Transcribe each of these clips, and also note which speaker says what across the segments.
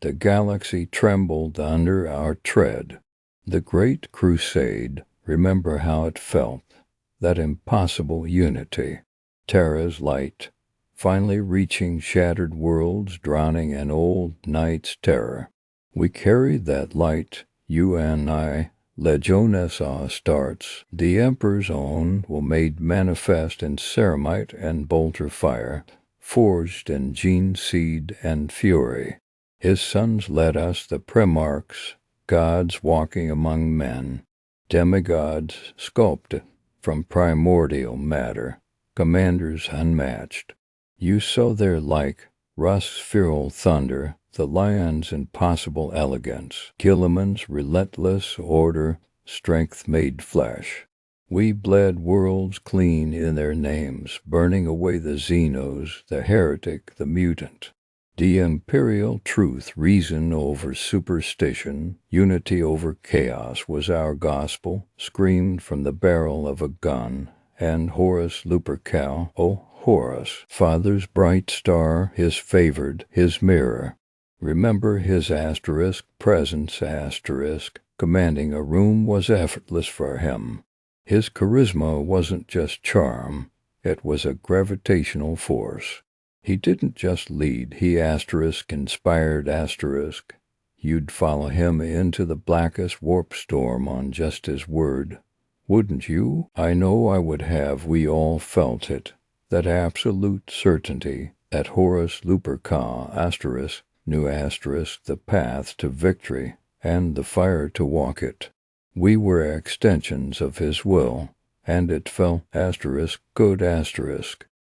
Speaker 1: The galaxy trembled under our tread. The great crusade, remember how it felt, that impossible unity. Terra's light, finally reaching shattered worlds, drowning an old night's terror. We carried that light, you and I, Legiones Astartes, the Emperor's own, were made manifest in ceramite and bolter fire, forged in gene seed and fury. His sons led us, the Primarchs, gods walking among men, demigods sculpted from primordial matter, commanders unmatched. You saw their like, Rust's feral thunder, the lion's impossible elegance, Gilliman's relentless order, strength made flesh. We bled worlds clean in their names, burning away the Xenos, the heretic, the mutant. The imperial truth, reason over superstition, unity over chaos was our gospel, screamed from the barrel of a gun. And Horus Lupercal, oh Horus, Father's bright star, his favored, his mirror. Remember his presence commanding a room was effortless for him. His charisma wasn't just charm, it was a gravitational force. He didn't just lead, he inspired You'd follow him into the blackest warp storm on just his word. Wouldn't you? I know I would have. We all felt it. That absolute certainty, that Horus Lupercal knew the path to victory and the fire to walk it. We were extensions of his will, and it felt good.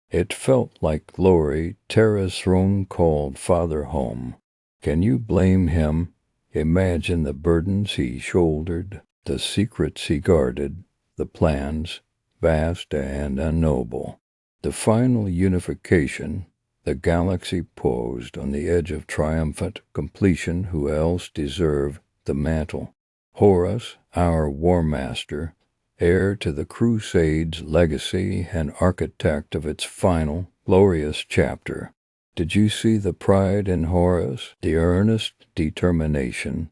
Speaker 1: It felt like glory. Terra's throne called Father home. Can you blame him? Imagine the burdens he shouldered, the secrets he guarded, the plans, vast and unknowable. The final unification, the galaxy posed on the edge of triumphant completion. Who else deserved the mantle? Horus, our war master, heir to the Crusade's legacy and architect of its final, glorious chapter. Did you see the pride in Horus, the earnest determination?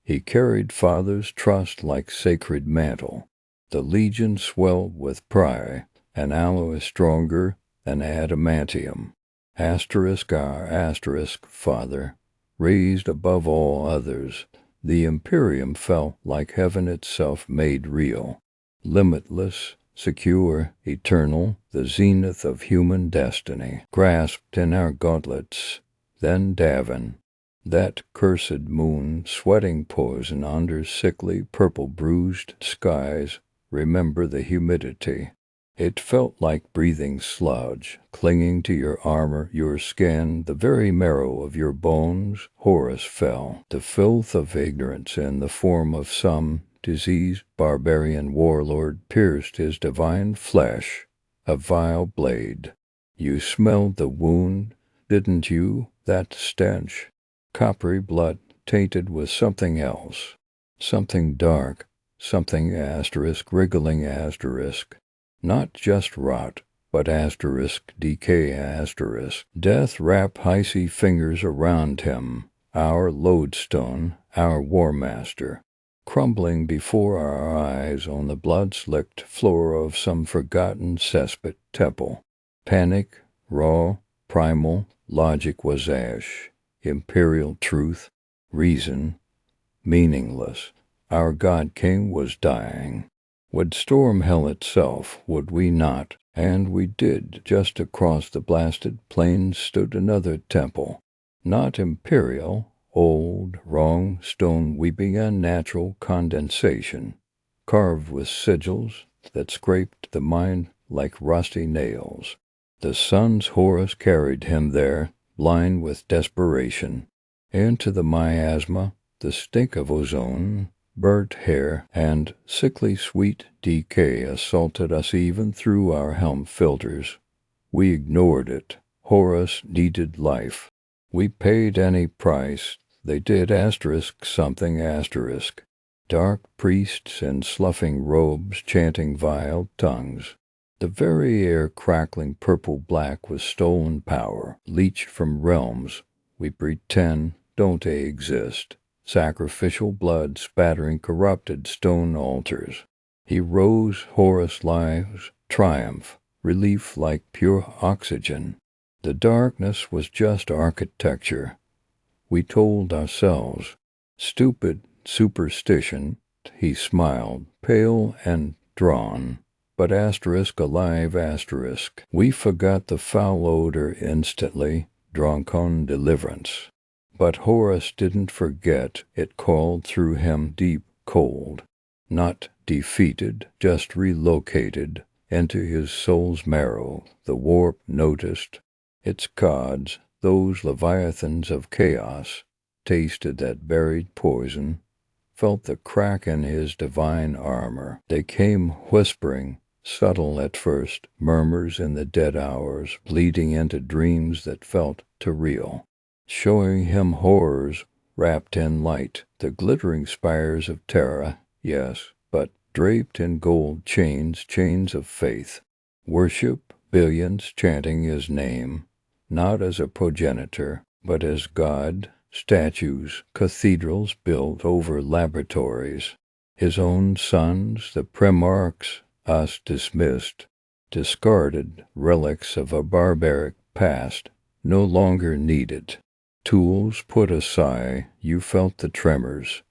Speaker 1: He carried Father's trust like sacred mantle. The legion swelled with pride, an alloy stronger than adamantium. Our Father, raised above all others, the Imperium felt like heaven itself made real. Limitless, secure, eternal, the zenith of human destiny, grasped in our gauntlets. Then Davin, that cursed moon, sweating poison under sickly purple bruised skies. Remember the humidity. It felt like breathing sludge, clinging to your armor, your skin, the very marrow of your bones. Horus fell, the filth of ignorance in the form of some diseased barbarian warlord pierced his divine flesh, a vile blade. You smelled the wound, didn't you? That stench, coppery blood tainted with something else, something dark, something wriggling not just rot, but decay Death wrapped icy fingers around him, our lodestone, our war master, crumbling before our eyes on the blood-slicked floor of some forgotten cesspit temple. Panic, raw, primal, logic was ash, imperial truth, reason, meaningless. Our God-King was dying. Would storm hell itself, would we not? And we did. Just across the blasted plains stood another temple. Not imperial, old, wrong stone weeping unnatural condensation, carved with sigils that scraped the mind like rusty nails. The sun's Horus carried him there, blind with desperation. Into the miasma, the stink of ozone, burnt hair, and sickly sweet decay assaulted us even through our helm filters. We ignored it. Horus needed life. We paid any price. They did something. Dark priests in sloughing robes chanting vile tongues. The very air crackling purple-black with stolen power, leached from realms we pretend don't they exist? Sacrificial blood spattering corrupted stone altars. He rose, Horus lives, triumph, relief like pure oxygen. The darkness was just architecture. We told ourselves. Stupid superstition, he smiled, pale and drawn. But alive we forgot the foul odor instantly, drunk on deliverance. But Horus didn't forget, it called through him deep cold. Not defeated, just relocated into his soul's marrow. The warp noticed. Its gods, those leviathans of chaos, tasted that buried poison, felt the crack in his divine armor. They came whispering, subtle at first, murmurs in the dead hours, bleeding into dreams that felt too real, showing him horrors wrapped in light, the glittering spires of Terra, yes, but draped in gold chains of faith. Worship, billions chanting his name, not as a progenitor, but as God, statues, cathedrals built over laboratories. His own sons, the primarchs, us dismissed, discarded relics of a barbaric past, no longer needed. Tools put aside, you felt the tremors,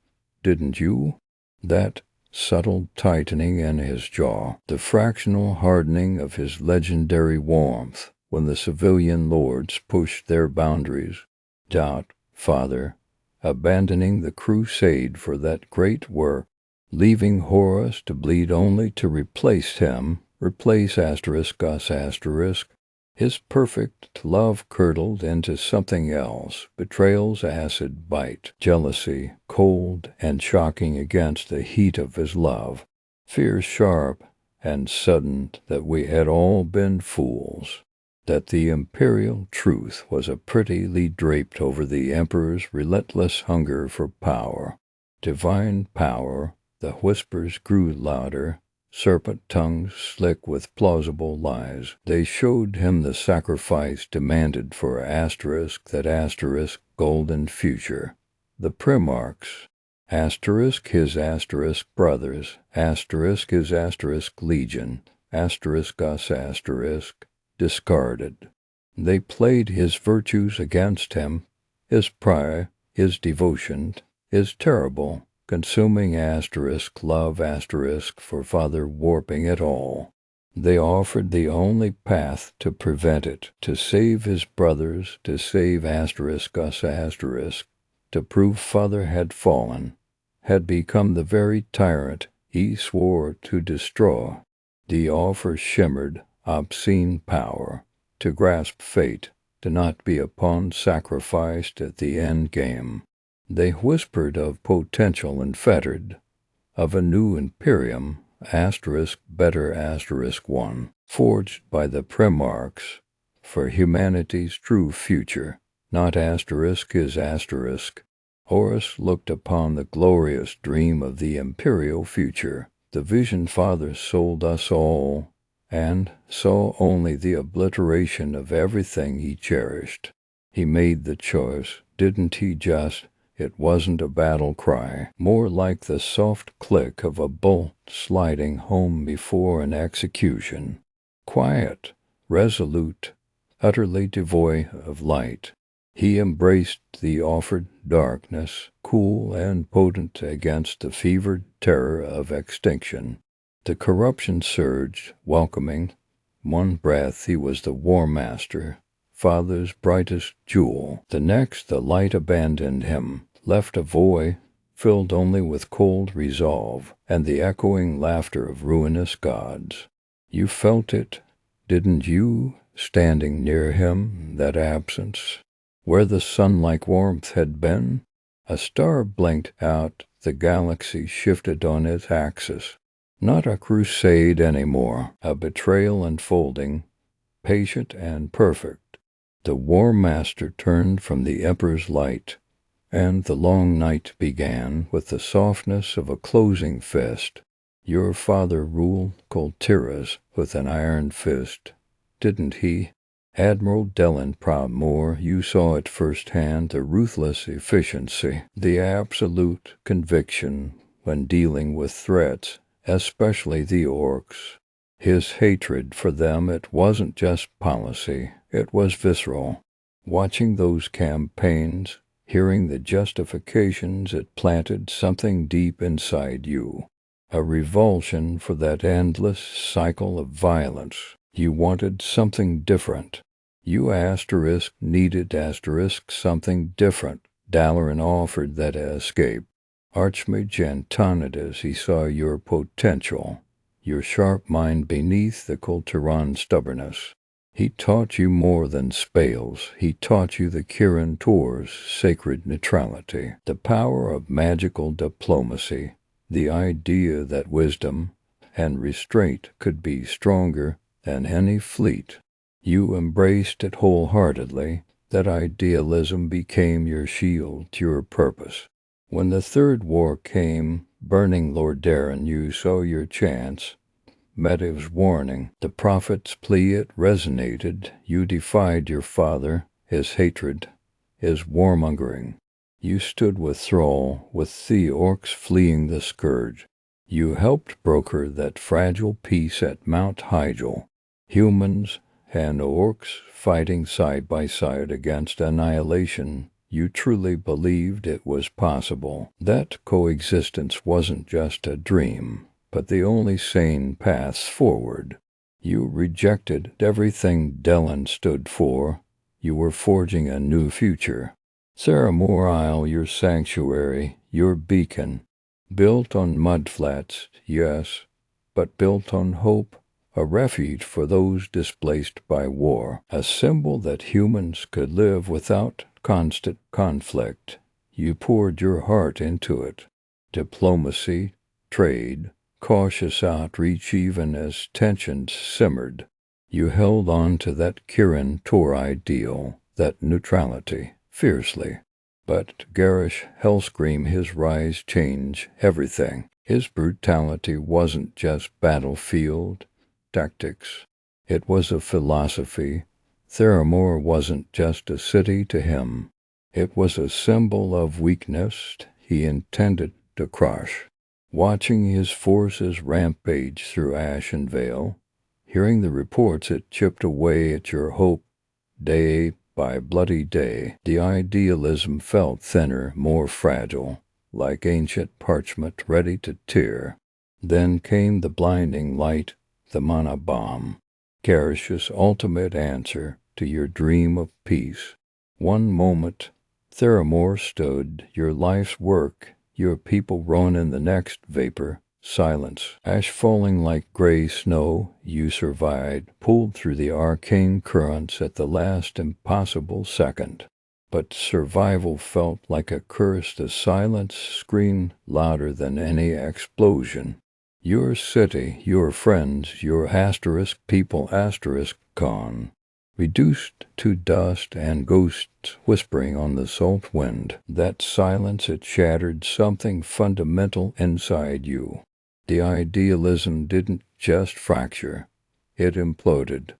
Speaker 1: didn't you? That subtle tightening in his jaw, the fractional hardening of his legendary warmth when the civilian lords pushed their boundaries. Doubt, Father, abandoning the crusade for that great work, leaving Horus to bleed only to replace him, us. His perfect love curdled into something else, betrayal's acid bite, jealousy, cold and shocking against the heat of his love, fear sharp and sudden that we had all been fools, that the imperial truth was prettily draped over the emperor's relentless hunger for power, divine power. The whispers grew louder, serpent tongues slick with plausible lies. They showed him the sacrifice demanded for that golden future. The primarchs, his brothers, his legion, us, discarded. They played his virtues against him, his pride, his devotion, his terrible, consuming love for Father warping it all. They offered the only path to prevent it, to save his brothers, to save us, to prove Father had fallen, had become the very tyrant he swore to destroy. The offer shimmered, obscene power, to grasp fate, to not be a pawn sacrificed at the end game. They whispered of potential unfettered, of a new imperium, better one, forged by the primarchs, for humanity's true future, not his. Horus looked upon the glorious dream of the imperial future, the vision Father sold us all, and saw only the obliteration of everything he cherished. He made the choice, didn't he just? It wasn't a battle cry, more like the soft click of a bolt sliding home before an execution. Quiet, resolute, utterly devoid of light. He embraced the offered darkness, cool and potent against the fevered terror of extinction. The corruption surged, welcoming. One breath he was the War Master, Father's brightest jewel. The next the light abandoned him, left a void, filled only with cold resolve and the echoing laughter of ruinous gods. You felt it, didn't you, standing near him, that absence? Where the sun-like warmth had been, a star blinked out, the galaxy shifted on its axis. Not a crusade anymore, a betrayal unfolding, patient and perfect. The War Master turned from the Emperor's light, and the long night began with the softness of a closing fist. Your father ruled Kul Tiras with an iron fist, didn't he? Admiral Jaina Proudmoore, you saw at firsthand the ruthless efficiency, the absolute conviction when dealing with threats, especially the orcs. His hatred for them, it wasn't just policy, it was visceral. Watching those campaigns, hearing the justifications, it planted something deep inside you. A revulsion for that endless cycle of violence. You wanted something different. You needed something different. Dalaran offered that escape. Archmage Antonidas, he saw your potential, your sharp mind beneath the Kul Tiras stubbornness. He taught you more than spells. He taught you the Kirin sacred neutrality, the power of magical diplomacy, the idea that wisdom and restraint could be stronger than any fleet. You embraced it wholeheartedly. That idealism became your shield, your purpose. When the Third War came, burning Lord Dalaran, you saw your chance. Medivh's warning, the prophet's plea, it resonated. You defied your father, his hatred, his warmongering. You stood with Thrall, with the orcs fleeing the scourge. You helped broker that fragile peace at Mount Hygel. Humans and orcs fighting side by side against annihilation. You truly believed it was possible. That coexistence wasn't just a dream, but the only sane path forward. You rejected everything Dalaran stood for. You were forging a new future. Theramore Isle, your sanctuary, your beacon. Built on mudflats, yes, but built on hope. A refuge for those displaced by war. A symbol that humans could live without constant conflict. You poured your heart into it. Diplomacy, trade, cautious outreach even as tensions simmered. You held on to that Kirin ideal, that neutrality, fiercely. But Garrosh Hellscream, his rise changed everything. His brutality wasn't just battlefield tactics. It was a philosophy. Theramore wasn't just a city to him. It was a symbol of weakness he intended to crush. Watching his forces rampage through Ash and Vale, hearing the reports, it chipped away at your hope day by bloody day. The idealism felt thinner, more fragile, like ancient parchment ready to tear. Then came the blinding light, the mana bomb, Garrosh's ultimate answer to your dream of peace. One moment, Theramore stood, your life's work, your people run in the next vapor, silence. Ash falling like gray snow, you survived, pulled through the arcane currents at the last impossible second. But survival felt like a curse, the silence screamed louder than any explosion. Your city, your friends, your people gone, reduced to dust and ghosts whispering on the salt wind. That silence, it shattered something fundamental inside you. The idealism didn't just fracture, it imploded.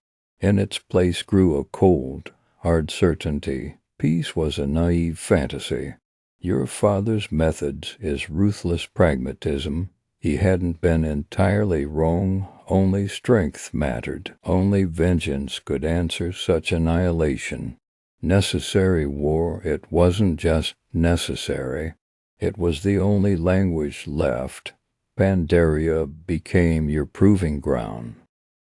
Speaker 1: In its place grew a cold, hard certainty. Peace was a naive fantasy. Your father's methods is ruthless pragmatism. He hadn't been entirely wrong, only strength mattered. Only vengeance could answer such annihilation. Necessary war, it wasn't just necessary. It was the only language left. Pandaria became your proving ground.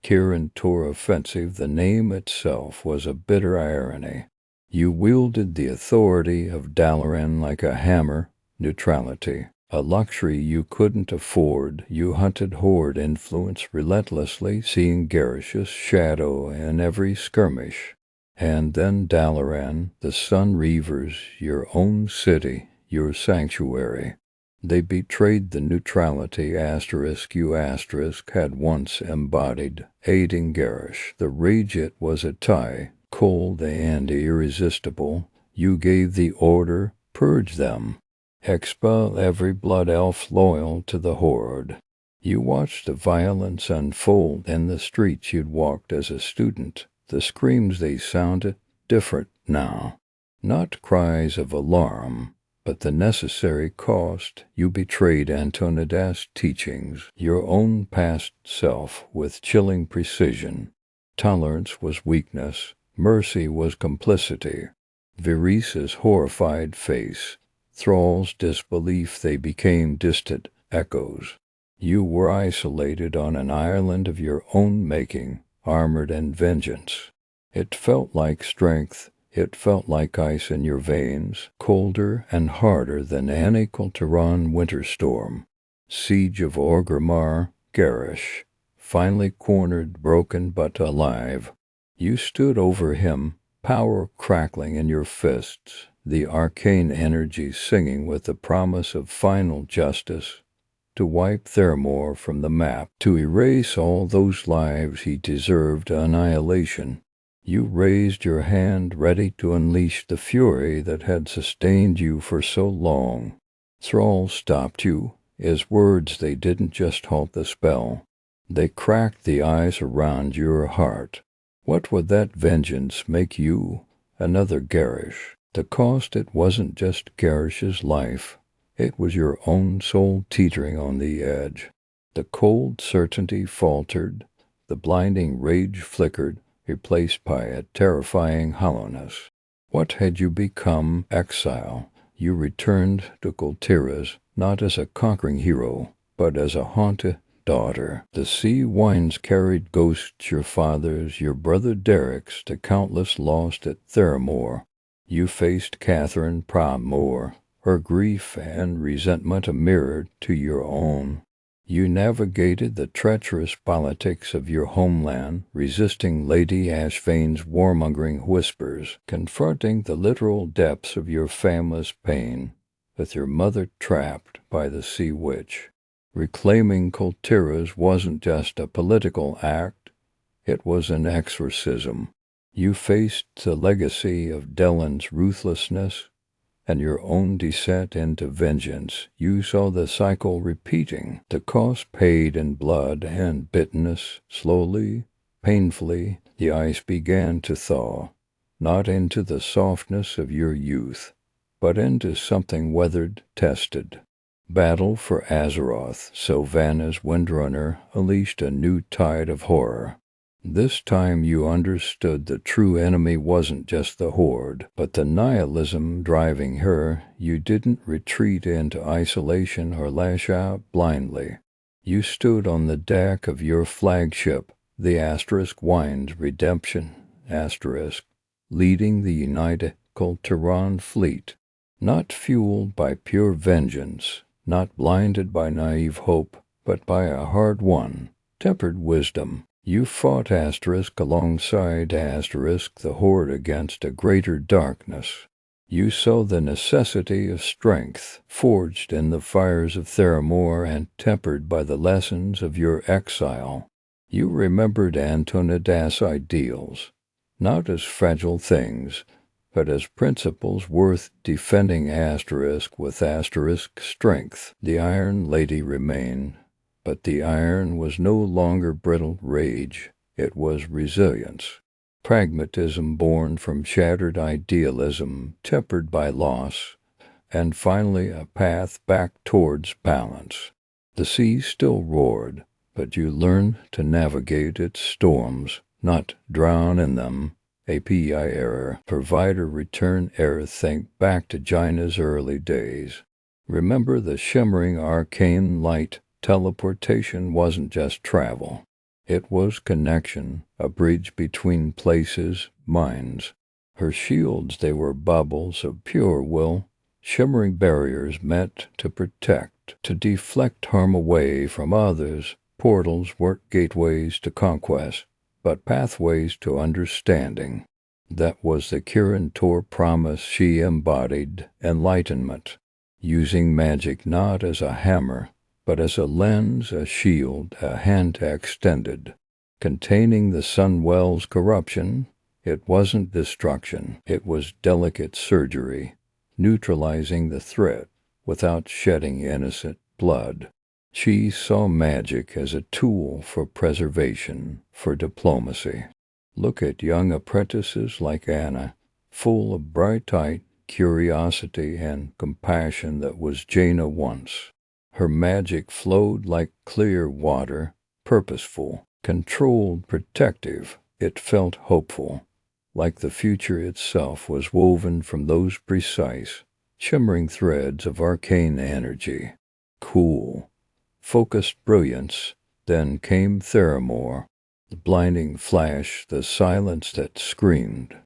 Speaker 1: Kirin offensive, the name itself was a bitter irony. You wielded the authority of Dalaran like a hammer, neutrality. A luxury you couldn't afford. You hunted Horde influence relentlessly, seeing Garrosh's shadow in every skirmish. And then Dalaran, the Sun Reavers, your own city, your sanctuary. They betrayed the neutrality you had once embodied, aiding Garrosh. The rage, it was a tie, cold and irresistible. You gave the order, purge them. Expel every blood elf loyal to the Horde. You watched the violence unfold in the streets you'd walked as a student, The screams they sounded different now. Not cries of alarm, but the necessary cost. You betrayed Antonidas' teachings, your own past self, with chilling precision. Tolerance was weakness, mercy was complicity. Viris's horrified face, Thrall's disbelief, they became distant echoes. You were isolated on an island of your own making, armored in vengeance. It felt like strength. It felt like ice in your veins, colder and harder than any Kul Tiras winter storm. Siege of Orgrimmar, Garrosh, finally cornered, broken but alive. You stood over him, power crackling in your fists, the arcane energy singing with the promise of final justice, to wipe Theramore from the map, to erase all those lives he deserved annihilation. You raised your hand, ready to unleash the fury that had sustained you for so long. Thrall stopped you. His words, they didn't just halt the spell. They cracked the ice around your heart. What would that vengeance make you? Another Garrosh. The cost, it wasn't just Garrosh's life. It was your own soul teetering on the edge. The cold certainty faltered. The blinding rage flickered, replaced by a terrifying hollowness. What had you become? Exile. You returned to Kul Tiras, not as a conquering hero, but as a haunted daughter. The sea winds carried ghosts, your father's, your brother Derek's, to countless lost at Theramore. You faced Jaina Proudmoore, her grief and resentment a mirror to your own. You navigated the treacherous politics of your homeland, resisting Lady Ashvane's warmongering whispers, confronting the literal depths of your family's pain, with your mother trapped by the sea witch. Reclaiming Kul Tiras wasn't just a political act, it was an exorcism. You faced the legacy of Dalaran's ruthlessness and your own descent into vengeance. You saw the cycle repeating, the cost paid in blood and bitterness. Slowly, painfully, the ice began to thaw, not into the softness of your youth, but into something weathered, tested. Battle for Azeroth, Sylvanas Windrunner, unleashed a new tide of horror. This time you understood the true enemy wasn't just the Horde, but the nihilism driving her. You didn't retreat into isolation or lash out blindly. You stood on the deck of your flagship, the *Wines Redemption, leading the united Kul Tiras fleet, not fueled by pure vengeance, not blinded by naive hope, but by a hard-won, tempered wisdom. You fought alongside the Horde against a greater darkness. You saw the necessity of strength, forged in the fires of Theramore and tempered by the lessons of your exile. You remembered Antonidas' ideals, not as fragile things, but as principles worth defending with strength. The Iron Lady remained, but the iron was no longer brittle rage, it was resilience. Pragmatism born from shattered idealism, tempered by loss, and finally a path back towards balance. The sea still roared, but you learned to navigate its storms, not drown in them. API error, provider return error. Think back to Jaina's early days. Remember the shimmering arcane light. Teleportation wasn't just travel. It was connection, a bridge between places, minds. Her shields, they were bubbles of pure will, shimmering barriers meant to protect, to deflect harm away from others. Portals weren't gateways to conquest, but pathways to understanding. That was the Kirin Tor promise. She embodied enlightenment, using magic not as a hammer, but as a lens, a shield, a hand extended, containing the Sunwell's corruption. It wasn't destruction, it was delicate surgery, neutralizing the threat without shedding innocent blood. She saw magic as a tool for preservation, for diplomacy. Look at young apprentices like Anna, full of bright-eyed curiosity and compassion that was Jaina once. Her magic flowed like clear water, purposeful, controlled, protective. It felt hopeful, like the future itself was woven from those precise, shimmering threads of arcane energy. Cool, focused brilliance. Then came Theramore, the blinding flash, the silence that screamed.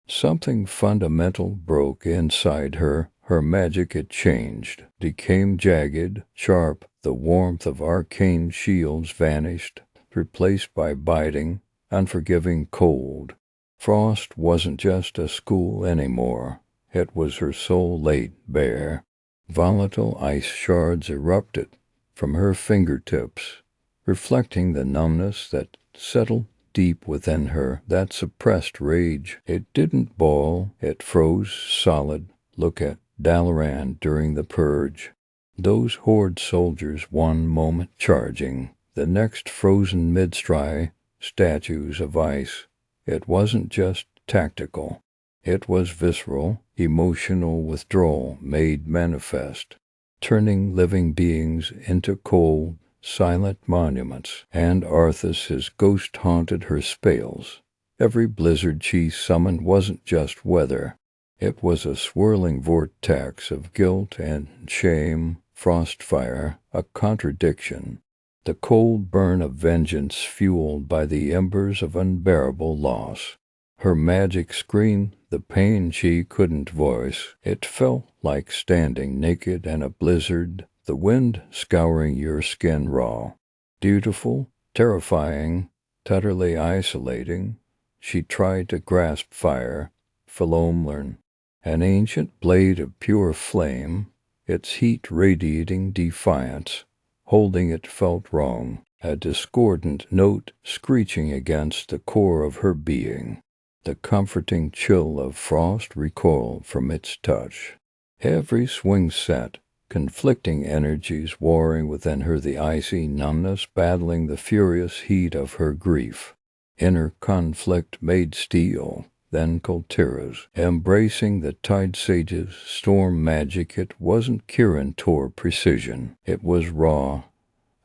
Speaker 1: Something fundamental broke inside her. Her magic had changed, became jagged, sharp. The warmth of arcane shields vanished, replaced by biting, unforgiving cold. Frost wasn't just a school anymore. It was her soul laid bare. Volatile ice shards erupted from her fingertips, reflecting the numbness that settled deep within her, that suppressed rage. It didn't boil, it froze solid. Look at Dalaran during the purge. Those Horde soldiers, one moment charging, the next frozen mid-stride, statues of ice. It wasn't just tactical. It was visceral, emotional withdrawal made manifest, turning living beings into cold, silent monuments. And Arthas, his ghost, haunted her spales. Every blizzard she summoned wasn't just weather. It was a swirling vortex of guilt and shame, frostfire, a contradiction. The cold burn of vengeance fueled by the embers of unbearable loss. Her magic screamed the pain she couldn't voice. It felt like standing naked in a blizzard, the wind scouring your skin raw. Beautiful, terrifying, utterly isolating. She tried to grasp fire, Philomlern, an ancient blade of pure flame, its heat radiating defiance. Holding it felt wrong, a discordant note screeching against the core of her being. The comforting chill of frost recoiled from its touch. Every swing set, conflicting energies warring within her, the icy numbness battling the furious heat of her grief. Inner conflict made steel, then Kul Tiras, embracing the Tide Sage's storm magic. It wasn't Kirin Tor precision. It was raw,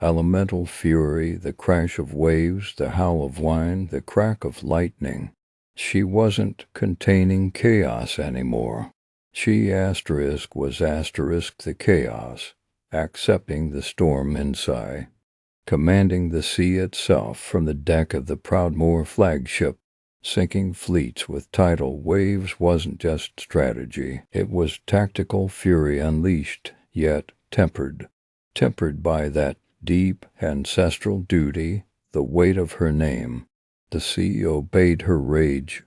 Speaker 1: elemental fury, the crash of waves, the howl of wind, the crack of lightning. She wasn't containing chaos anymore. She was the chaos, accepting the storm inside, commanding the sea itself from the deck of the Proudmoore flagship. Sinking fleets with tidal waves wasn't just strategy. It was tactical fury unleashed, yet tempered by that deep ancestral duty, the weight of her name. The sea obeyed her rage,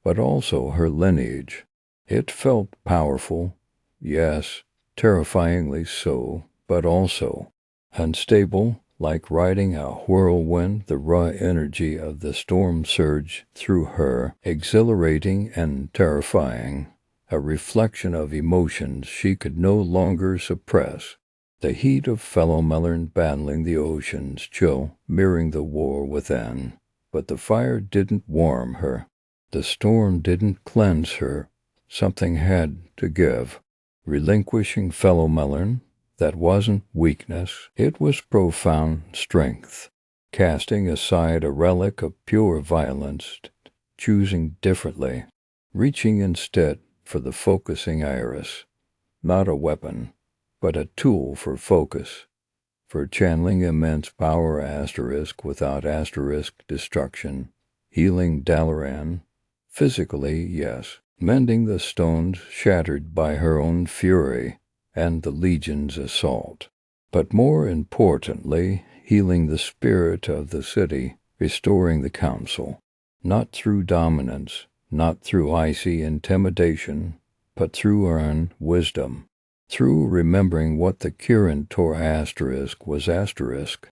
Speaker 1: but also her lineage. It felt powerful, yes, terrifyingly so, but also unstable, like riding a whirlwind. The raw energy of the storm surged through her, exhilarating and terrifying, a reflection of emotions she could no longer suppress. The heat of Philomlern battling the ocean's chill, mirroring the war within. But the fire didn't warm her. The storm didn't cleanse her. Something had to give. Relinquishing Philomlern, that wasn't weakness. It was profound strength. Casting aside a relic of pure violence, choosing differently. Reaching instead for the focusing iris. Not a weapon, but a tool for focus, for channeling immense power without destruction, healing Dalaran, physically, yes, mending the stones shattered by her own fury and the Legion's assault, but more importantly, healing the spirit of the city, restoring the council, not through dominance, not through icy intimidation, but through earned wisdom. Through remembering what the Kirin Tor was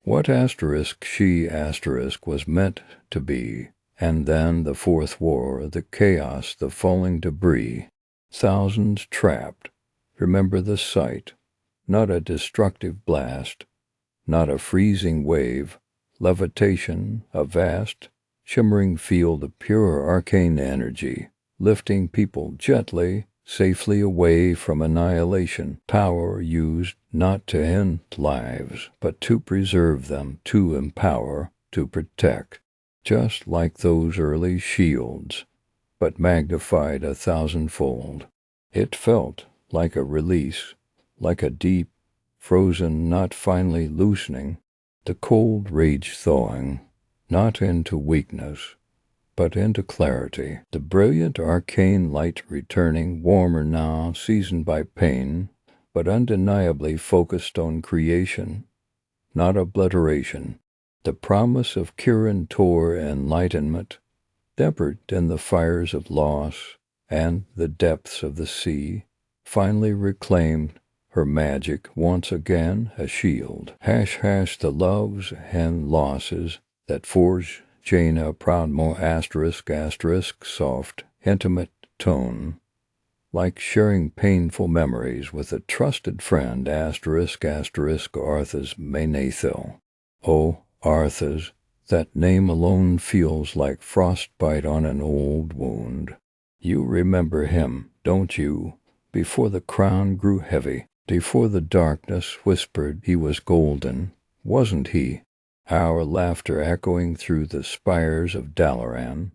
Speaker 1: what she was meant to be, and then the fourth war, the chaos, the falling debris, thousands trapped. Remember the sight, not a destructive blast, not a freezing wave, levitation, a vast, shimmering field of pure arcane energy, lifting people gently, safely away from annihilation. Power used not to end lives, but to preserve them, to empower, to protect. Just like those early shields, but magnified 1,000-fold. It felt like a release, like a deep, frozen knot finally loosening, the cold rage thawing, not into weakness, but into clarity. The brilliant arcane light returning, warmer now, seasoned by pain, but undeniably focused on creation, not obliteration. The promise of Kirin Tor enlightenment, tempered in the fires of loss and the depths of the sea, finally reclaimed her magic once again a shield. The loves and losses that forged Jaina Proudmoore ***, soft, intimate tone, like sharing painful memories with a trusted friend Arthas Menathil. Oh, Arthas, that name alone feels like frostbite on an old wound. You remember him, don't you? Before the crown grew heavy, before the darkness whispered he was golden, wasn't he? Our laughter echoing through the spires of Dalaran,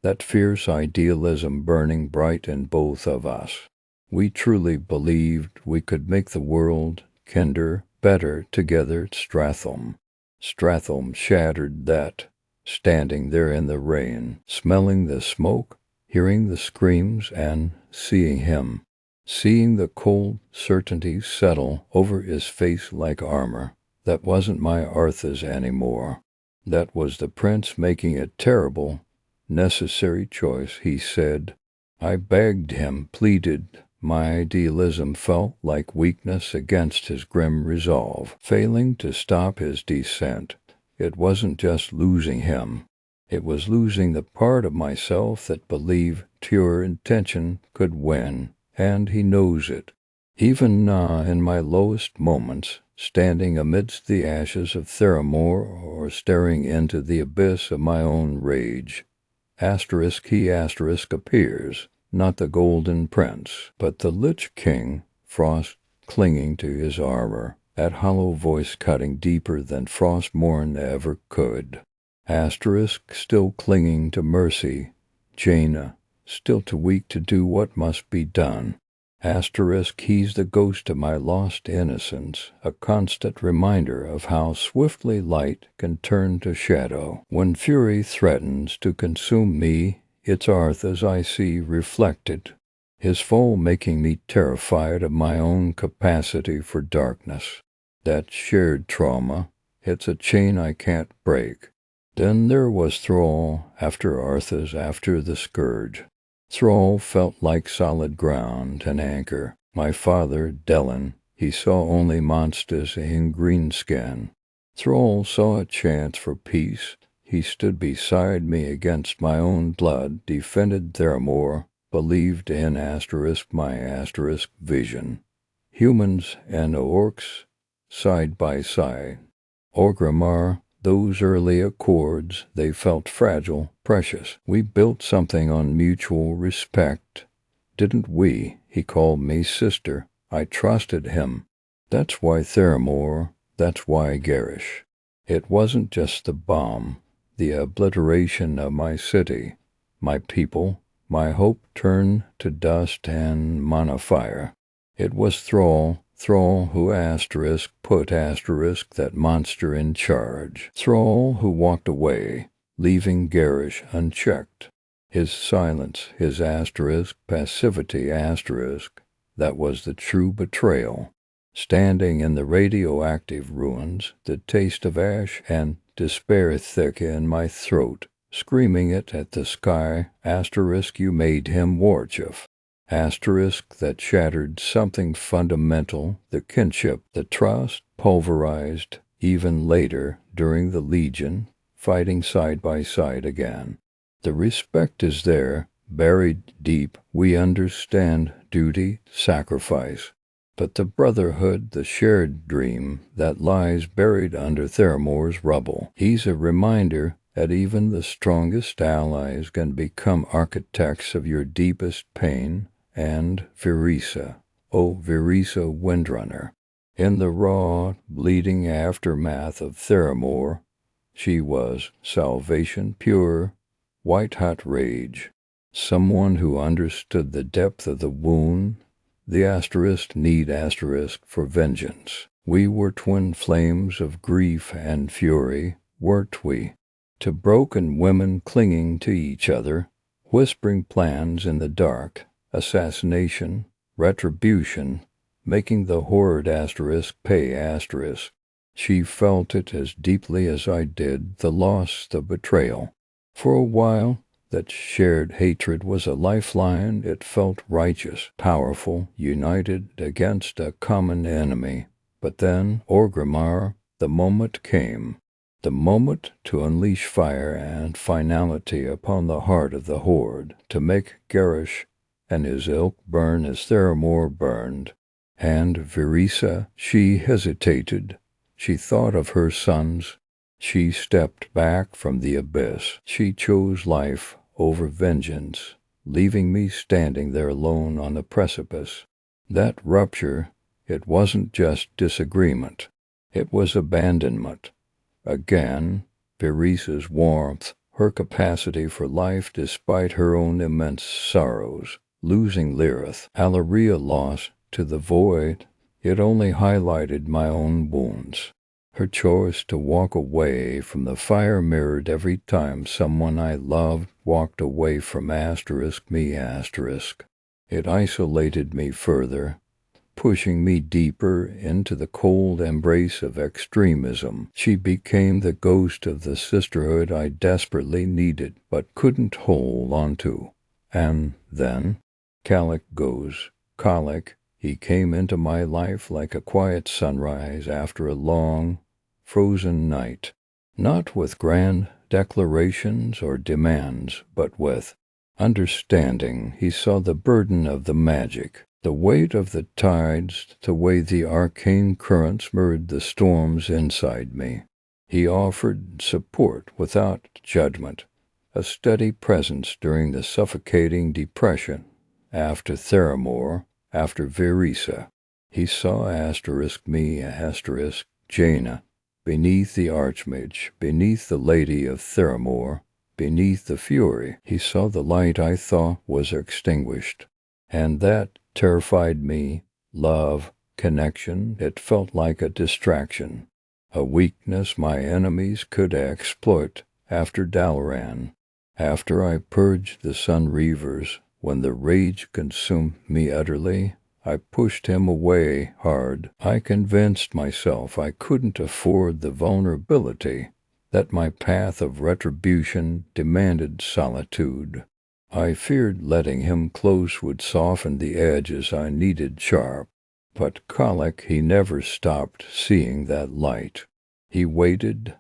Speaker 1: that fierce idealism burning bright in both of us. We truly believed we could make the world kinder, better together at Stratham. Stratham shattered that, standing there in the rain, smelling the smoke, hearing the screams, and seeing him. Seeing the cold certainty settle over his face like armor. That wasn't my Arthas anymore. That was the prince making a terrible, necessary choice, he said. I begged him, pleaded. My idealism felt like weakness against his grim resolve. Failing to stop his descent, it wasn't just losing him. It was losing the part of myself that believed pure intention could win, and he knows it. Even now, in my lowest moments, standing amidst the ashes of Theramore or staring into the abyss of my own rage, he appears, not the golden prince, but the Lich King, frost clinging to his armor, that hollow voice cutting deeper than Frostmourne ever could. Still clinging to mercy, Jaina, still too weak to do what must be done. He's the ghost of my lost innocence, a constant reminder of how swiftly light can turn to shadow. When fury threatens to consume me, it's Arthas I see reflected, his foe making me terrified of my own capacity for darkness. That shared trauma, it's a chain I can't break. Then there was Thrall after Arthas, after the Scourge. Thrall felt like solid ground, an anchor. My father, Delan, he saw only monsters in greenskin. Thrall saw a chance for peace. He stood beside me against my own blood, defended Theramore, believed in my vision. Humans and orcs, side by side. Orgrimmar, those early accords, they felt fragile, precious. We built something on mutual respect, didn't we? He called me sister. I trusted him. That's why Theramore, that's why Garrosh. It wasn't just the bomb, the obliteration of my city, my people, my hope turned to dust and monofire. It was Thrall who put that monster in charge. Thrall who walked away, leaving Garrosh unchecked. His silence, his passivity, that was the true betrayal. Standing in the radioactive ruins, the taste of ash and despair thick in my throat, screaming it at the sky, you made him Warchief. That shattered something fundamental, the kinship, the trust, pulverized, even later, during the Legion, fighting side by side again. The respect is there, buried deep. We understand duty, sacrifice. But the brotherhood, the shared dream, that lies buried under Theramore's rubble. He's a reminder, that even the strongest allies can become architects of your deepest pain, and Virisa, oh Virisa Windrunner. In the raw, bleeding aftermath of Theramore, she was salvation pure, white-hot rage, someone who understood the depth of the wound, the need for vengeance. We were twin flames of grief and fury, weren't we? To broken women clinging to each other, whispering plans in the dark, assassination, retribution, making the Horde pay. She felt it as deeply as I did the loss, the betrayal. For a while, that shared hatred was a lifeline. It felt righteous, powerful, united against a common enemy. But then, Orgrimmar, the moment came. The moment to unleash fire and finality upon the heart of the Horde, to make Garrosh and his ilk burn as Theramore burned. And Virisa, she hesitated. She thought of her sons. She stepped back from the abyss. She chose life over vengeance, leaving me standing there alone on the precipice. That rupture, it wasn't just disagreement. It was abandonment. Again, Virisa's warmth, her capacity for life despite her own immense sorrows, losing Lirith, Alaria loss to the void, it only highlighted my own wounds. Her choice to walk away from the fire mirrored every time someone I loved walked away from me. It isolated me further, pushing me deeper into the cold embrace of extremism. She became the ghost of the sisterhood I desperately needed but couldn't hold on to. And then, Kalik goes. Kalik, he came into my life like a quiet sunrise after a long, frozen night. Not with grand declarations or demands, but with understanding. He saw the burden of the magic, the weight of the tides, the way the arcane currents mirrored the storms inside me. He offered support without judgment, a steady presence during the suffocating depression. After Theramore, after Virisa, he saw Jaina, beneath the Archmage, beneath the Lady of Theramore, beneath the fury. He saw the light I thought was extinguished, and that terrified me. Love, connection, it felt like a distraction, a weakness my enemies could exploit. After Dalaran, after I purged the Sun Reavers, when the rage consumed me utterly, I pushed him away hard. I convinced myself I couldn't afford the vulnerability, that my path of retribution demanded solitude. I feared letting him close would soften the edges I needed sharp. But Kalik, he never stopped seeing that light. He waited,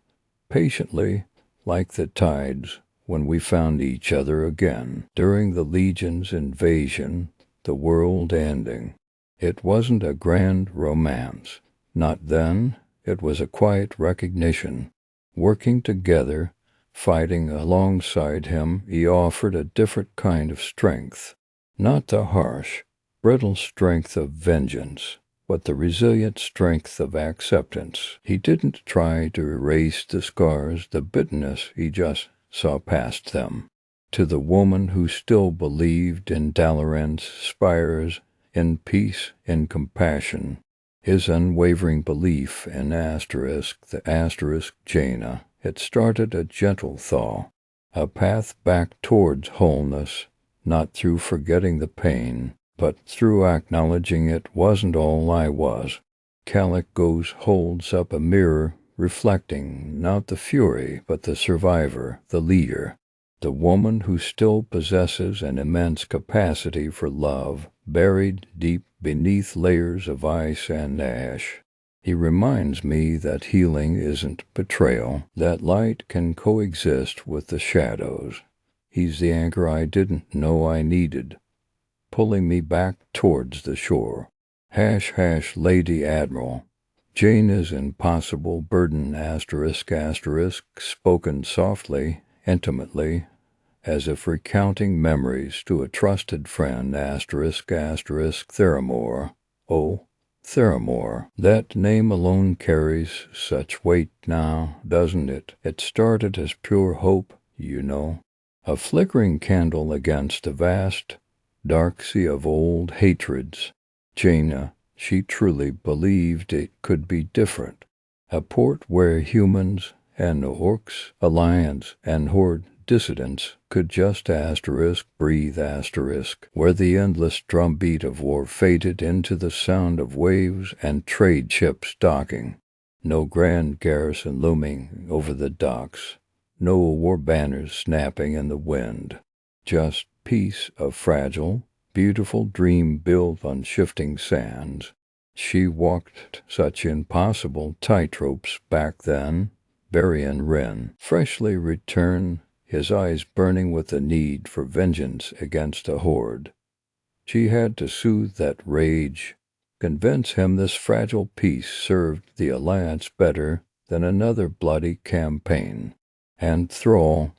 Speaker 1: patiently, like the tides, when we found each other again, during the Legion's invasion, the world ending. It wasn't a grand romance. Not then. It was a quiet recognition. Working together, fighting alongside him, he offered a different kind of strength. Not the harsh, brittle strength of vengeance, but the resilient strength of acceptance. He didn't try to erase the scars, the bitterness, he just saw past them. To the woman who still believed in Dalaran's spires, in peace, in compassion, his unwavering belief in Jaina, it started a gentle thaw, a path back towards wholeness, not through forgetting the pain, but through acknowledging it wasn't all I was. Kalik holds up a mirror, reflecting not the fury, but the survivor, the leader, the woman who still possesses an immense capacity for love, buried deep beneath layers of ice and ash. He reminds me that healing isn't betrayal, that light can coexist with the shadows. He's the anchor I didn't know I needed, pulling me back towards the shore. Lady Admiral, Jaina's impossible burden spoken softly, intimately, as if recounting memories to a trusted friend Theramore. Oh, Theramore. That name alone carries such weight now, doesn't it? It started as pure hope, you know. A flickering candle against a vast, dark sea of old hatreds. Jaina, she truly believed it could be different. A port where humans and orcs, alliance and horde dissidents could just breathe, where the endless drumbeat of war faded into the sound of waves and trade ships docking. No grand garrison looming over the docks, no war banners snapping in the wind, just peace, a fragile, beautiful dream built on shifting sands. She walked such impossible tightropes back then. Varian Wren, freshly returned, his eyes burning with the need for vengeance against a horde. She had to soothe that rage, convince him this fragile peace served the Alliance better than another bloody campaign. And Thrall,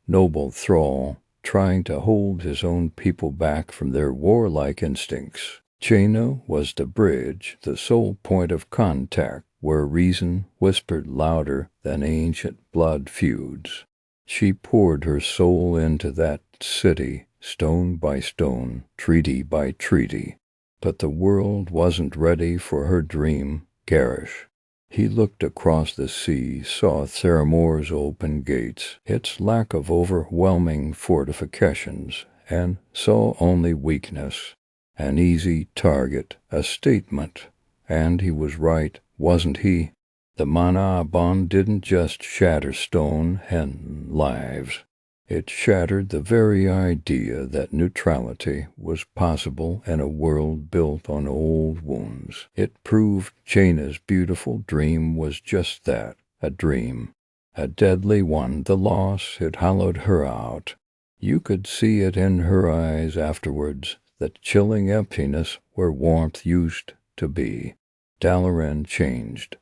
Speaker 1: noble Thrall, trying to hold his own people back from their warlike instincts. Jaina was the bridge, the sole point of contact, where reason whispered louder than ancient blood feuds. She poured her soul into that city, stone by stone, treaty by treaty. But the world wasn't ready for her dream, Garrosh. He looked across the sea, saw Theramore's open gates, its lack of overwhelming fortifications, and saw only weakness. An easy target, a statement. And he was right, wasn't he? The Mana bond didn't just shatter stone and lives. It shattered the very idea that neutrality was possible in a world built on old wounds. It proved Jaina's beautiful dream was just that, a dream. A deadly one. The loss had hollowed her out. You could see it in her eyes afterwards, that chilling emptiness where warmth used to be. Dalaran changed.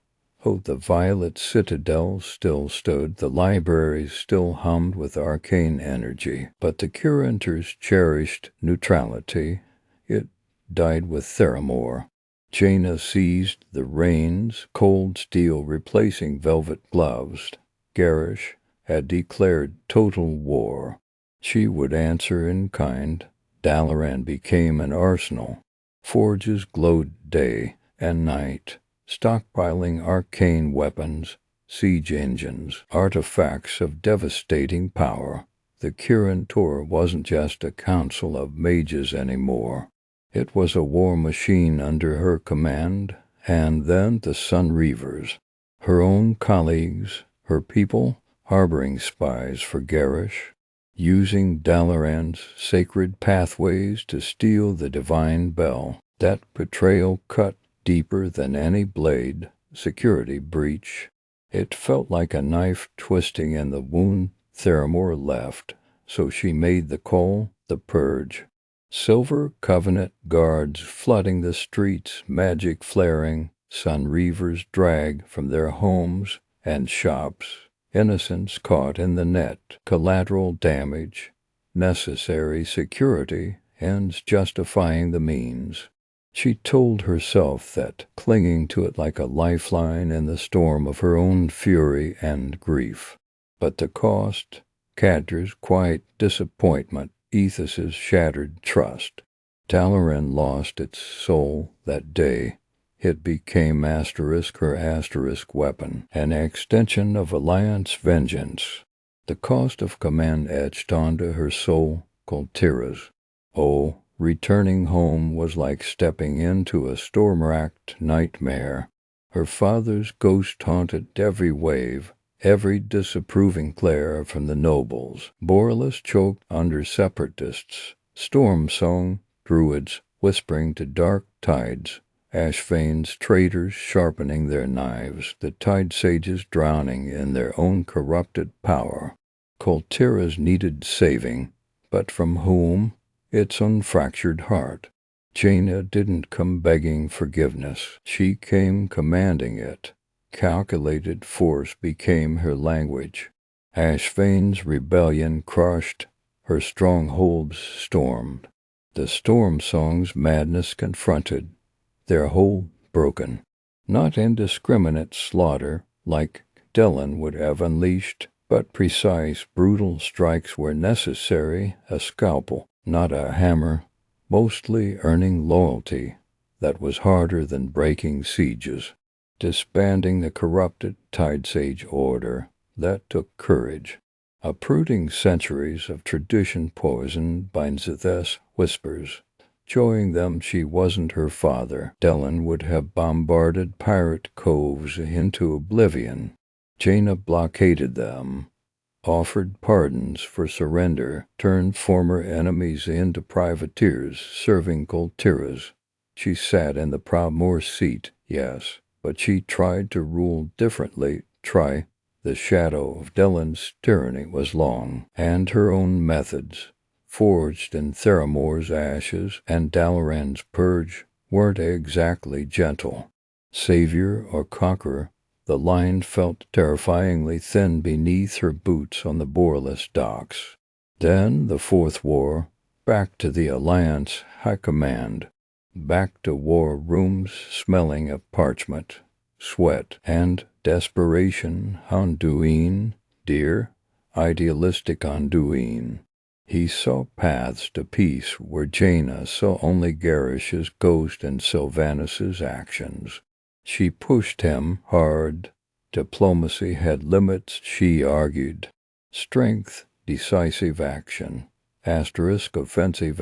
Speaker 1: Oh, the violet citadel still stood, the libraries still hummed with arcane energy, but the curators cherished neutrality. It died with Theramore. Jaina seized the reins, cold steel replacing velvet gloves. Garrosh had declared total war. She would answer in kind. Dalaran became an arsenal. Forges glowed day and night, stockpiling arcane weapons, siege engines, artifacts of devastating power. The Curator wasn't just a council of mages anymore. It was a war machine under her command. And then the Sun Reavers, her own colleagues, her people, harboring spies for Garrosh, using Dalaran's sacred pathways to steal the divine bell. That betrayal cut deeper than any blade, security breach. It felt like a knife twisting in the wound Theramore left, so she made the call, the purge. Silver Covenant guards flooding the streets, magic flaring, Sun Reavers dragged from their homes and shops, innocents caught in the net, collateral damage, necessary security, ends justifying the means. She told herself that, clinging to it like a lifeline in the storm of her own fury and grief. But the cost, Kadra's quiet disappointment, Ethos's shattered trust. Dalaran lost its soul that day. It became her weapon, an extension of Alliance vengeance. The cost of command etched onto her soul, Kul Tiras. Oh, returning home was like stepping into a storm-racked nightmare. Her father's ghost haunted every wave, every disapproving glare from the nobles. Borlaus choked under separatists, storm-song druids whispering to dark tides, Ashvane's traitors sharpening their knives, the tide sages drowning in their own corrupted power. Kul Tiras needed saving, but from whom? Its unfractured heart. Jaina didn't come begging forgiveness. She came commanding it. Calculated force became her language. Ashvane's rebellion crushed. Her strongholds stormed. The storm song's madness confronted. Their hold broken. Not indiscriminate slaughter, like Dalaran would have unleashed, but precise, brutal strikes where necessary, a scalpel, not a hammer, mostly earning loyalty. That was harder than breaking sieges. Disbanding the corrupted Tidesage order, that took courage. Uprooting centuries of tradition poisoned by Zeth's whispers. Showing them she wasn't her father, Dalaran would have bombarded pirate coves into oblivion. Jaina blockaded them, offered pardons for surrender, turned former enemies into privateers serving Kul Tiras. She sat in the Proudmoore seat, yes, but she tried to rule differently. The shadow of Dalaran's tyranny was long, and her own methods, forged in Theramore's ashes and Dalaran's purge, weren't exactly gentle. Savior or conqueror, the line felt terrifyingly thin beneath her boots on the boarless docks. Then the Fourth War, back to the Alliance High Command, back to war rooms smelling of parchment, sweat, and desperation. Anduin, dear, idealistic Anduin. He saw paths to peace where Jaina saw only Garrosh's ghost and Sylvanas's actions. She pushed him hard. Diplomacy had limits, she argued. Strength, decisive action, offensive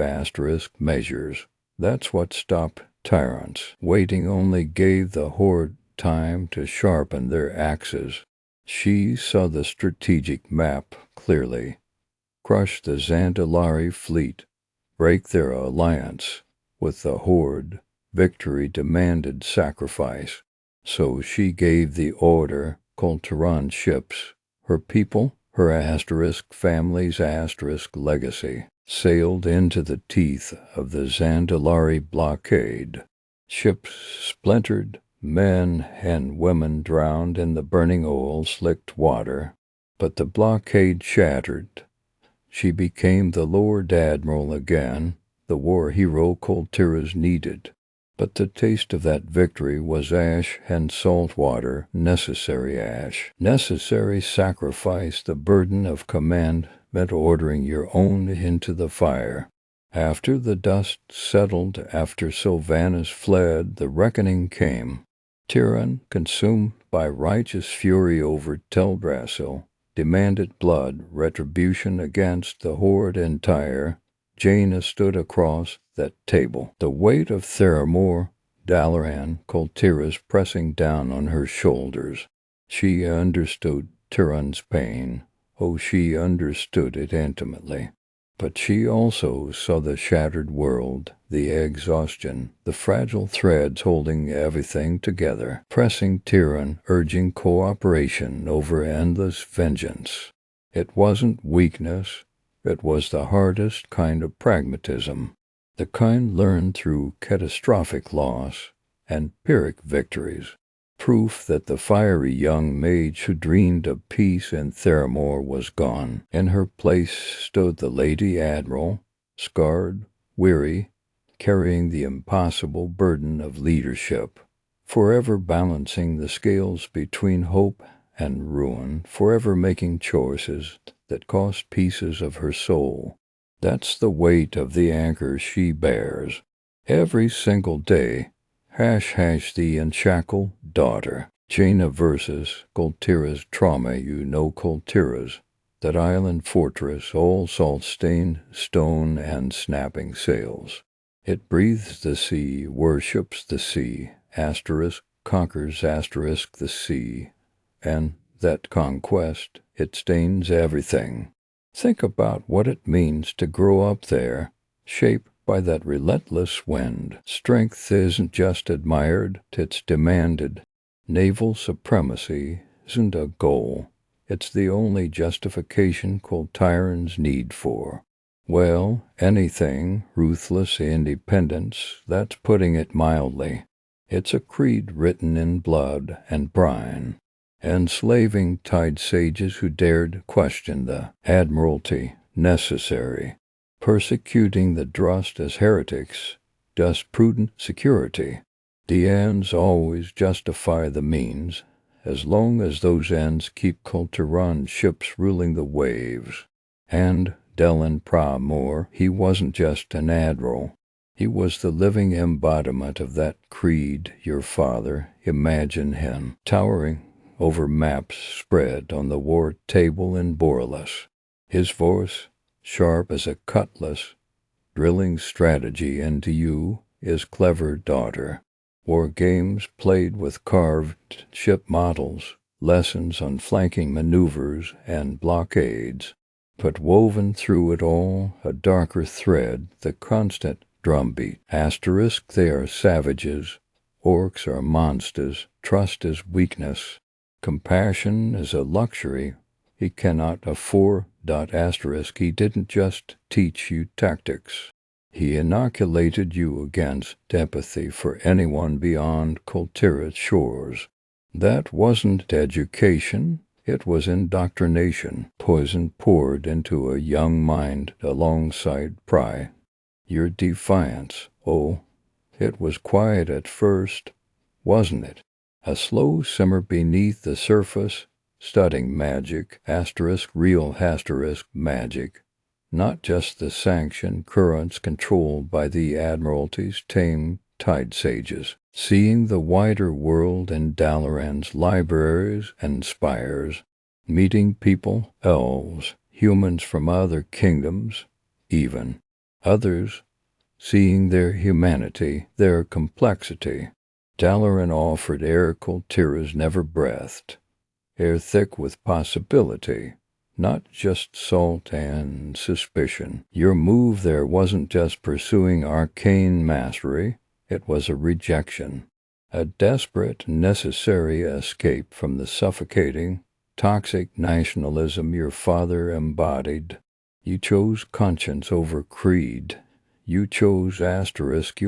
Speaker 1: measures. That's what stopped tyrants. Waiting only gave the Horde time to sharpen their axes. She saw the strategic map clearly. Crush the Zandalari fleet, break their alliance with the Horde. Victory demanded sacrifice. So she gave the order. Kul Tiran ships, her people, her family's legacy, sailed into the teeth of the Zandalari blockade. Ships splintered, men and women drowned in the burning oil-slicked water. But the blockade shattered. She became the Lord Admiral again, the war hero Kul Tiras needed. But the taste of that victory was ash and salt water, necessary ash. Necessary sacrifice. The burden of command meant ordering your own into the fire. After the dust settled, after Sylvanas fled, the reckoning came. Tyrann, consumed by righteous fury over Teldrassil, demanded blood, retribution against the Horde entire. Jaina stood across that table, the weight of Theramore, Dalaran, Kul Tiras pressing down on her shoulders. She understood Tyrann's pain. Oh, she understood it intimately. But she also saw the shattered world, the exhaustion, the fragile threads holding everything together, pressing Tyrann, urging cooperation over endless vengeance. It wasn't weakness. It was the hardest kind of pragmatism, the kind learned through catastrophic loss and Pyrrhic victories. Proof that the fiery young mage who dreamed of peace in Theramore was gone. In her place stood the Lady Admiral, scarred, weary, carrying the impossible burden of leadership, forever balancing the scales between hope and ruin, forever making choices that cost pieces of her soul. That's the weight of the anchor she bears. Every single day, the unshackled daughter. Jaina versus Kul Tiras trauma. You know Kul Tiras, that island fortress, all salt-stained stone and snapping sails. It breathes the sea, worships the sea, conquers the sea, and that conquest, it stains everything. Think about what it means to grow up there, shaped by that relentless wind. Strength isn't just admired, it's demanded. Naval supremacy isn't a goal. It's the only justification Kul Tirans need for. Well, anything, ruthless independence, that's putting it mildly. It's a creed written in blood and brine, enslaving tide sages who dared question the admiralty necessary, persecuting the just as heretics, does prudent security. The ends always justify the means, as long as those ends keep Kul Tiras ships ruling the waves. And Jaina Proudmoore, he wasn't just an admiral. He was the living embodiment of that creed, your father. Imagine him, towering over maps spread on the war table in Borelus. His voice, sharp as a cutlass, drilling strategy into you, his clever daughter. War games played with carved ship models, lessons on flanking maneuvers and blockades. But woven through it all, a darker thread, the constant drumbeat. Asterisk, they are savages. Orcs are monsters. Trust is weakness. Compassion is a luxury. He cannot afford. Asterisk, he didn't just teach you tactics. He inoculated you against empathy for anyone beyond Kul Tiras shores. That wasn't education. It was indoctrination, poison poured into a young mind alongside pride. Your defiance, oh, it was quiet at first, wasn't it? A slow simmer beneath the surface, studying magic, asterisk, real asterisk magic. Not just the sanctioned currents controlled by the Admiralty's tame tide sages, seeing the wider world in Dalaran's libraries and spires, meeting people, elves, humans from other kingdoms, even others, seeing their humanity, their complexity. Dalaran offered air Kul Tiras never breathed, air thick with possibility. Not just salt and suspicion. Your move there wasn't just pursuing arcane mastery, it was a rejection. A desperate, necessary escape from the suffocating, toxic nationalism your father embodied. You chose conscience over creed. You chose asterisk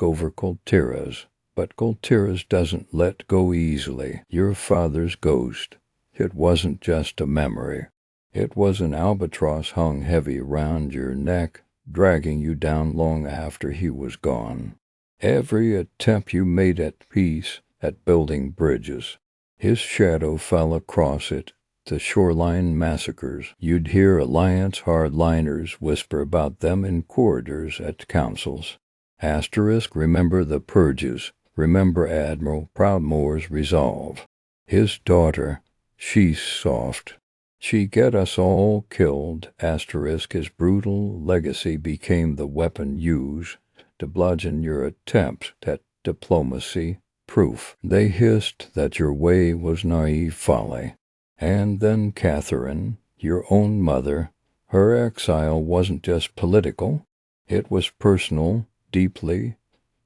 Speaker 1: over Kul Tiras. But Kul Tiras doesn't let go easily. Your father's ghost. It wasn't just a memory. It was an albatross hung heavy round your neck, dragging you down long after he was gone. Every attempt you made at peace, at building bridges, his shadow fell across it. The shoreline massacres. You'd hear Alliance hardliners whisper about them in corridors at councils. Asterisk, remember the purges. Remember Admiral Proudmoore's resolve. His daughter, she's soft. She get us all killed. Asterisk, his brutal legacy became the weapon used to bludgeon your attempts at diplomacy. Proof. They hissed that your way was naive folly. And then Catherine, your own mother, her exile wasn't just political. It was personal, deeply,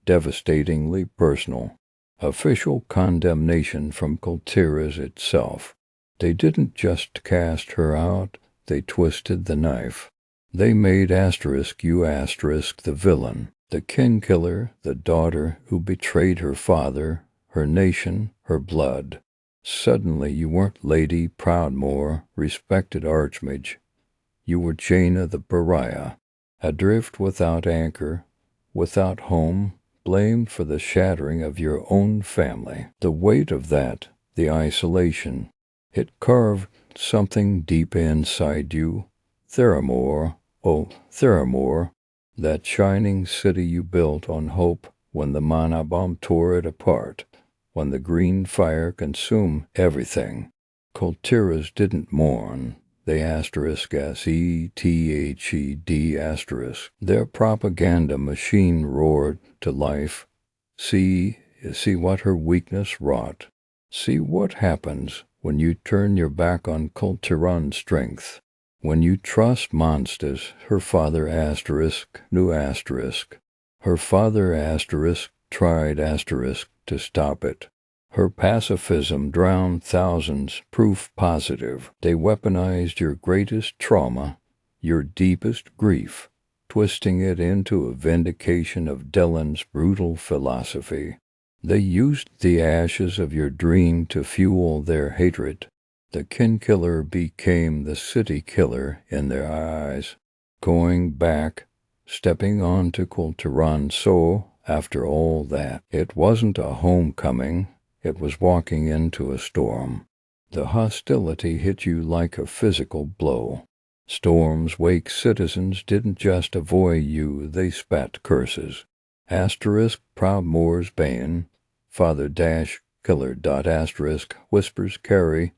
Speaker 1: devastatingly personal. Official condemnation from Kul Tiras itself. They didn't just cast her out, they twisted the knife. They made asterisk you asterisk the villain, the king-killer, the daughter who betrayed her father, her nation, her blood. Suddenly you weren't Lady Proudmoore, respected Archmage. You were Jaina the pariah, adrift without anchor, without home, blamed for the shattering of your own family. The weight of that, the isolation, it carved something deep inside you. Theramore, oh, Theramore, that shining city you built on hope when the mana bomb tore it apart, when the green fire consumed everything. Kul Tiras didn't mourn. They asterisk S-E-T-H-E-D asterisk. Their propaganda machine roared to life. See what her weakness wrought. See what happens when you turn your back on Kul Tiras' strength. When you trust monsters, her father asterisk, knew asterisk. Her father asterisk, tried asterisk to stop it. Her pacifism drowned thousands, proof positive. They weaponized your greatest trauma, your deepest grief, twisting it into a vindication of Dylan's brutal philosophy. They used the ashes of your dream to fuel their hatred. The kin-killer became the city-killer in their eyes. Going back, stepping onto Kul Tiras, so, after all that, it wasn't a homecoming, it was walking into a storm. The hostility hit you like a physical blow. Storm's Wake citizens didn't just avoid you, they spat curses. *Proudmoore's Bane, Father Killer. Whispers carry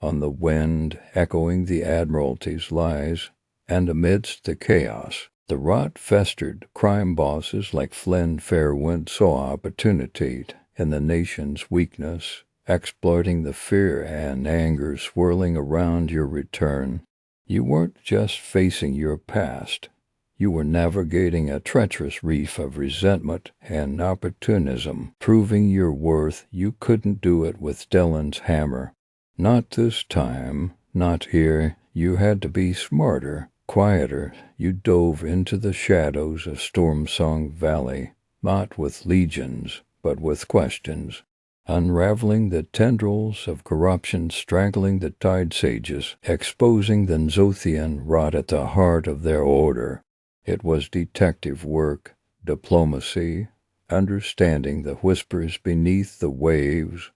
Speaker 1: on the wind, echoing the Admiralty's lies, and amidst the chaos, the rot festered. Crime bosses like Flynn Fairwind saw opportunity in the nation's weakness, exploiting the fear and anger swirling around your return. You weren't just facing your past. You were navigating a treacherous reef of resentment and opportunism, proving your worth. You couldn't do it with Dylan's hammer. Not this time, not here. You had to be smarter, quieter. You dove into the shadows of Stormsong Valley, not with legions, but with questions. Unraveling the tendrils of corruption strangling the Tide Sages, exposing the Nzothian rot at the heart of their order. It was detective work, diplomacy, understanding the whispers beneath the waves,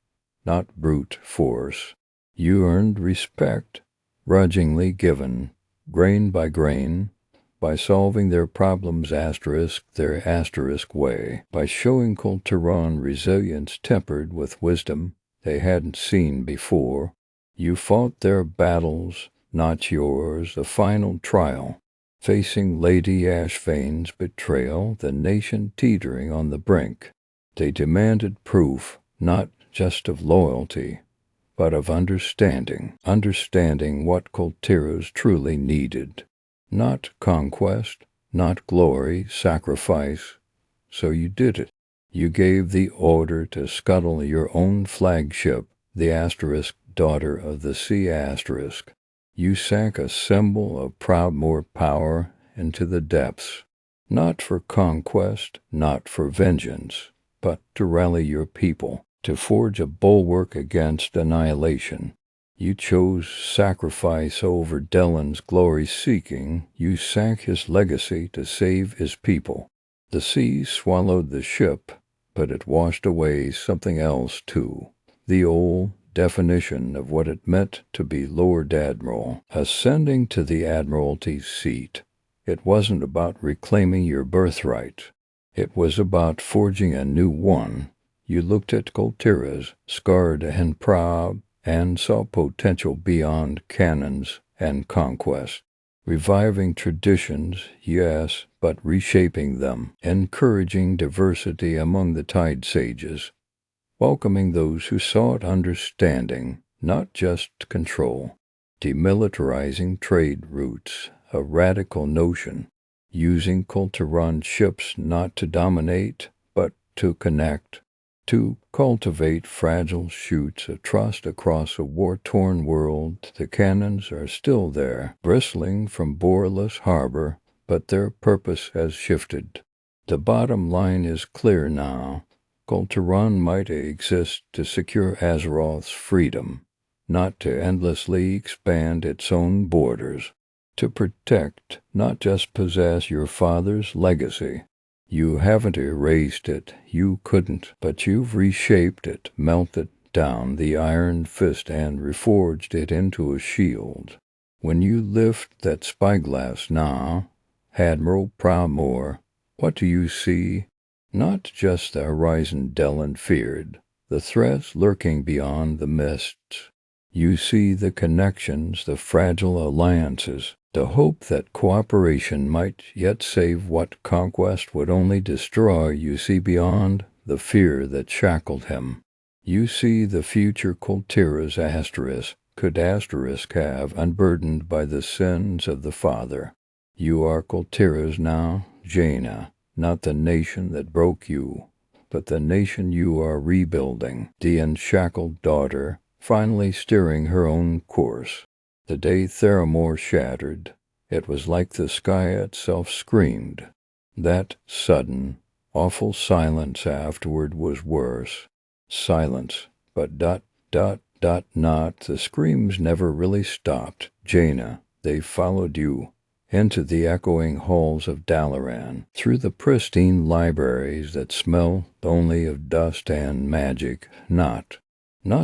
Speaker 1: not brute force. You earned respect, grudgingly given, grain by grain, by solving their problems their way, by showing Kul Tiras resilience tempered with wisdom they hadn't seen before. You fought their battles, not yours, the final trial, facing Lady Ashvane's betrayal, the nation teetering on the brink. They demanded proof, not just of loyalty, but of understanding what Kul Tiras truly needed. Not conquest, not glory, sacrifice. So you did it. You gave the order to scuttle your own flagship, the daughter of the sea *. You sank a symbol of Proudmoore power into the depths, not for conquest, not for vengeance, but to rally your people, to forge a bulwark against annihilation. You chose sacrifice over Dylan's glory-seeking. You sank his legacy to save his people. The sea swallowed the ship, but it washed away something else too. The old definition of what it meant to be Lord Admiral. Ascending to the Admiralty's seat, it wasn't about reclaiming your birthright. It was about forging a new one. You looked at Kul Tiras, scarred and proud, and saw potential beyond cannons and conquest. Reviving traditions, yes, but reshaping them, encouraging diversity among the Tide Sages, welcoming those who sought understanding, not just control, demilitarizing trade routes, a radical notion, using Kul Tiras ships not to dominate, but to connect, to cultivate fragile shoots of trust across a war-torn world. The cannons are still there, bristling from Borealis Harbor, but their purpose has shifted. The bottom line is clear now. Kul Tiras might exist to secure Azeroth's freedom, not to endlessly expand its own borders. To protect, not just possess your father's legacy. You haven't erased it, you couldn't, but you've reshaped it, melted down the iron fist and reforged it into a shield. When you lift that spyglass now, Admiral Proudmoore, what do you see? Not just the horizon Dylan feared, the threats lurking beyond the mists. You see the connections, the fragile alliances, the hope that cooperation might yet save what conquest would only destroy. You see beyond the fear that shackled him. You see the future Kul Tiras could have unburdened by the sins of the father. You are Kul Tiras now, Jaina, not the nation that broke you, but the nation you are rebuilding, the unshackled daughter, finally steering her own course. The day Theramore shattered, It was like the sky itself screamed. That sudden, awful silence afterward was worse. Silence, but not. The screams never really stopped. Jaina, they followed you into the echoing halls of Dalaran, through the pristine libraries that smell only of dust and magic, not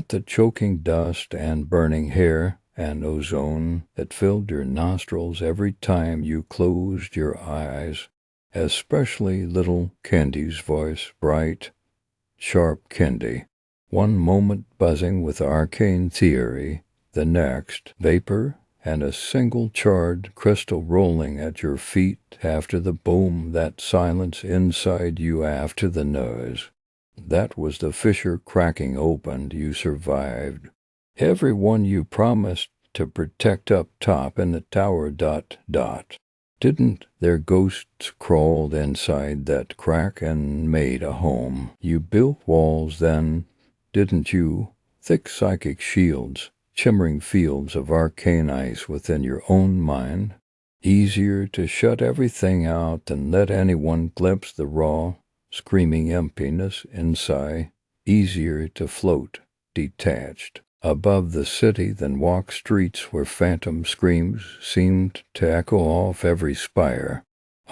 Speaker 1: the choking dust and burning hair and ozone that filled your nostrils every time you closed your eyes. Especially little Kendi's voice, bright, sharp Kendi. One moment buzzing with arcane theory, the next vapor and a single charred crystal rolling at your feet after the boom, that silence inside you after the noise. That was the fissure cracking open. You survived. Everyone you promised to protect up top in the tower. Didn't their ghosts crawled inside that crack and made a home? You built walls then, didn't you? Thick psychic shields, shimmering fields of arcane ice within your own mind. Easier to shut everything out than let anyone glimpse the raw, screaming emptiness inside. Easier to float, detached, above the city than walk streets where phantom screams seemed to echo off every spire.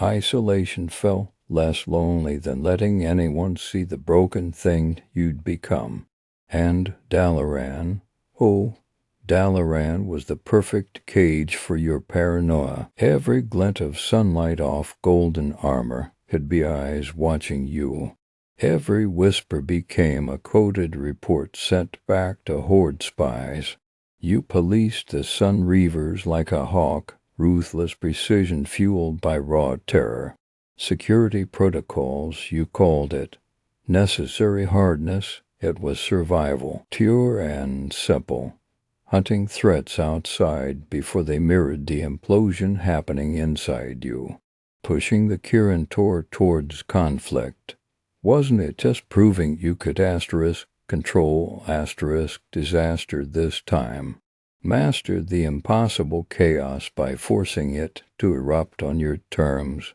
Speaker 1: Isolation felt less lonely than letting anyone see the broken thing you'd become. And Dalaran, oh, Dalaran was the perfect cage for your paranoia. Every glint of sunlight off golden armor could be eyes watching you. Every whisper became a coded report sent back to Horde spies. You policed the Sun Reavers like a hawk, ruthless precision fueled by raw terror. Security protocols, you called it. Necessary hardness, it was survival, pure and simple. Hunting threats outside before they mirrored the implosion happening inside you. Pushing the Kirin Tor towards conflict. Wasn't it just proving you could control disaster this time? Master the impossible chaos by forcing it to erupt on your terms.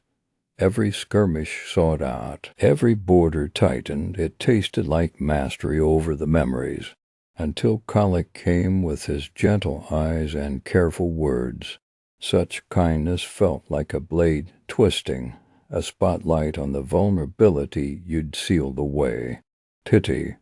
Speaker 1: Every skirmish sought out, every border tightened. It tasted like mastery over the memories. Until Kalik came with his gentle eyes and careful words. Such kindness felt like a blade twisting, a spotlight on the vulnerability you'd sealed away. Pity,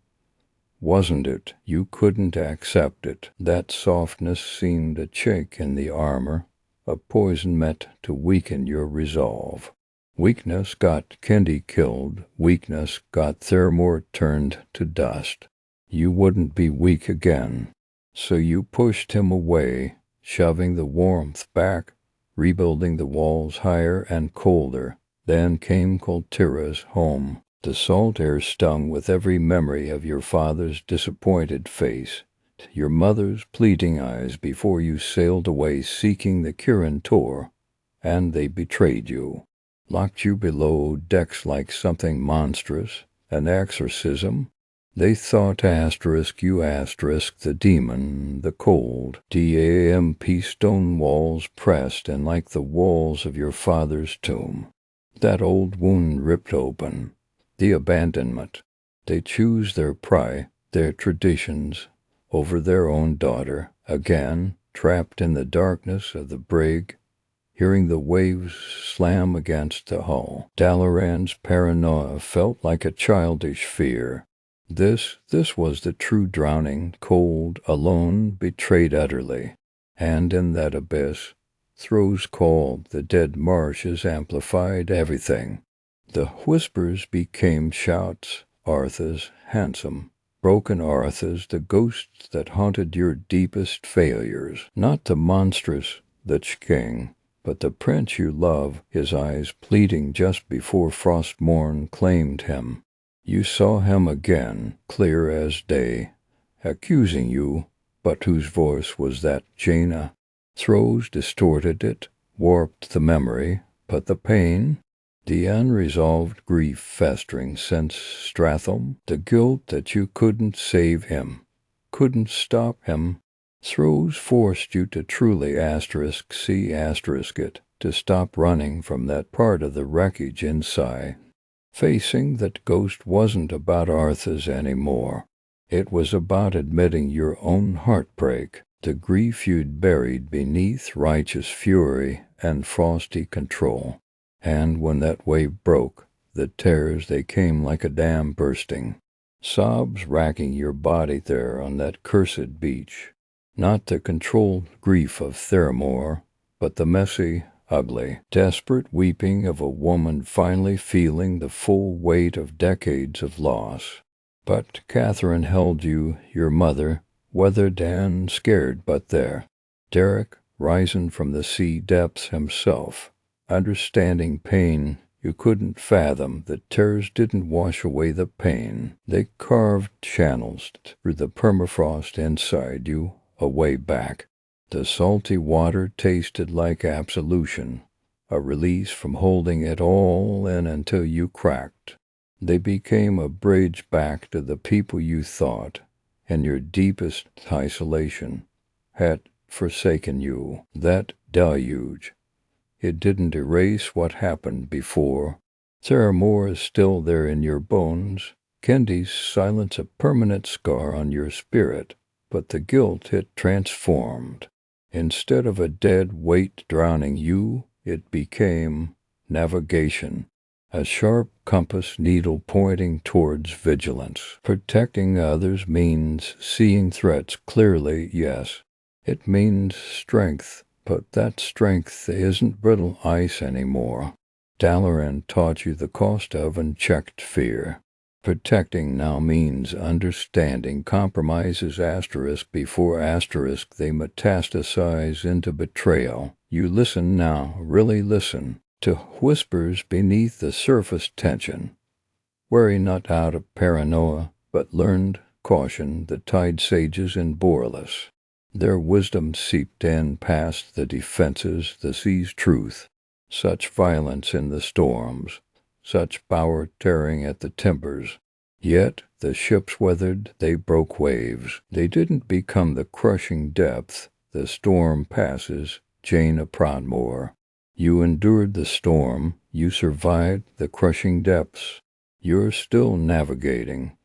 Speaker 1: wasn't it? You couldn't accept it. That softness seemed a chink in the armor, a poison meant to weaken your resolve. Weakness got Kendi killed. Weakness got Theramore turned to dust. You wouldn't be weak again. So you pushed him away, shoving the warmth back, rebuilding the walls higher and colder. Then came Kul Tiras home. The salt air stung with every memory of your father's disappointed face, your mother's pleading eyes before you sailed away seeking the Kirin Tor, and they betrayed you. Locked you below decks like something monstrous, an exorcism. They thought you the demon, the cold, damp stone walls pressed and like the walls of your father's tomb. That old wound ripped open, the abandonment. They choose their pride, their traditions, over their own daughter, again, trapped in the darkness of the brig, hearing the waves slam against the hull. Dalaran's paranoia felt like a childish fear. This was the true drowning, cold, alone, betrayed utterly. And in that abyss, throes called, the dead marshes amplified everything. The whispers became shouts, Arthas, handsome, broken Arthas, the ghosts that haunted your deepest failures. Not the monstrous, the king, but the prince you love, his eyes pleading just before frost morn claimed him. You saw him again, clear as day, accusing you, but whose voice was that, Jaina? Throes distorted it, warped the memory, but the pain, the unresolved grief festering since Stratham, the guilt that you couldn't save him, couldn't stop him, Throws forced you to truly *C* it, to stop running from that part of the wreckage inside. Facing that ghost wasn't about Arthas anymore. It was about admitting your own heartbreak, the grief you'd buried beneath righteous fury and frosty control. And when that wave broke, the tears they came like a dam bursting. Sobs racking your body there on that cursed beach. Not the controlled grief of Theramore, but the messy, ugly, desperate weeping of a woman finally feeling the full weight of decades of loss. But Catherine held you, your mother, weathered and scared, but there. Derek, rising from the sea depths himself, understanding pain you couldn't fathom. The tears didn't wash away the pain. They carved channels through the permafrost inside you, a way back. The salty water tasted like absolution, a release from holding it all in until you cracked. They became a bridge back to the people you thought, in your deepest isolation, had forsaken you. That deluge, it didn't erase what happened before. Theramore is still there in your bones. Kendi's silence a permanent scar on your spirit, but the guilt it transformed. Instead of a dead weight drowning you, it became navigation, a sharp compass needle pointing towards vigilance. Protecting others means seeing threats clearly, yes. It means strength, but that strength isn't brittle ice anymore. Dalaran taught you the cost of unchecked fear. Protecting now means understanding compromises before they metastasize into betrayal. You listen now, really listen, to whispers beneath the surface tension. Worry not out of paranoia, but learned caution the tide sages in Borelus. Their wisdom seeped in past the defenses, the sea's truth. Such violence in the storms, such power tearing at the timbers. Yet the ships weathered, they broke waves. They didn't become the crushing depth. The storm passes, Jaina Proudmoore. You endured the storm, you survived the crushing depths. You're still navigating,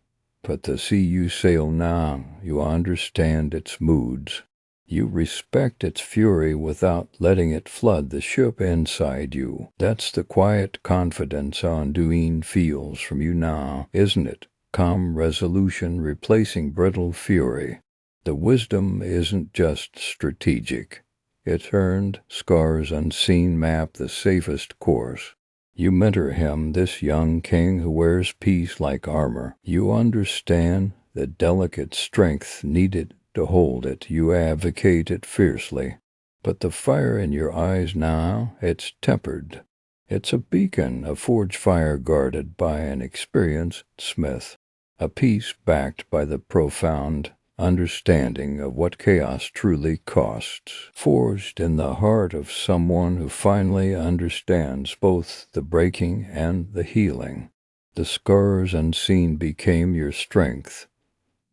Speaker 1: but the sea you sail now, you understand its moods. You respect its fury without letting it flood the ship inside you. That's the quiet confidence Anduin feels from you now, isn't it? Calm resolution replacing brittle fury. The wisdom isn't just strategic. It earned, scars unseen map the safest course. You mentor him, this young king who wears peace like armor. You understand the delicate strength needed to hold it. You advocate it fiercely. But the fire in your eyes now, it's tempered. It's a beacon, a forged fire guarded by an experienced smith. A peace backed by the profound understanding of what chaos truly costs. Forged in the heart of someone who finally understands both the breaking and the healing. The scars unseen became your strength.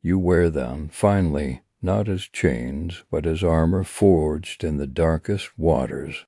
Speaker 1: You wear them, finally, not as chains, but as armor forged in the darkest waters.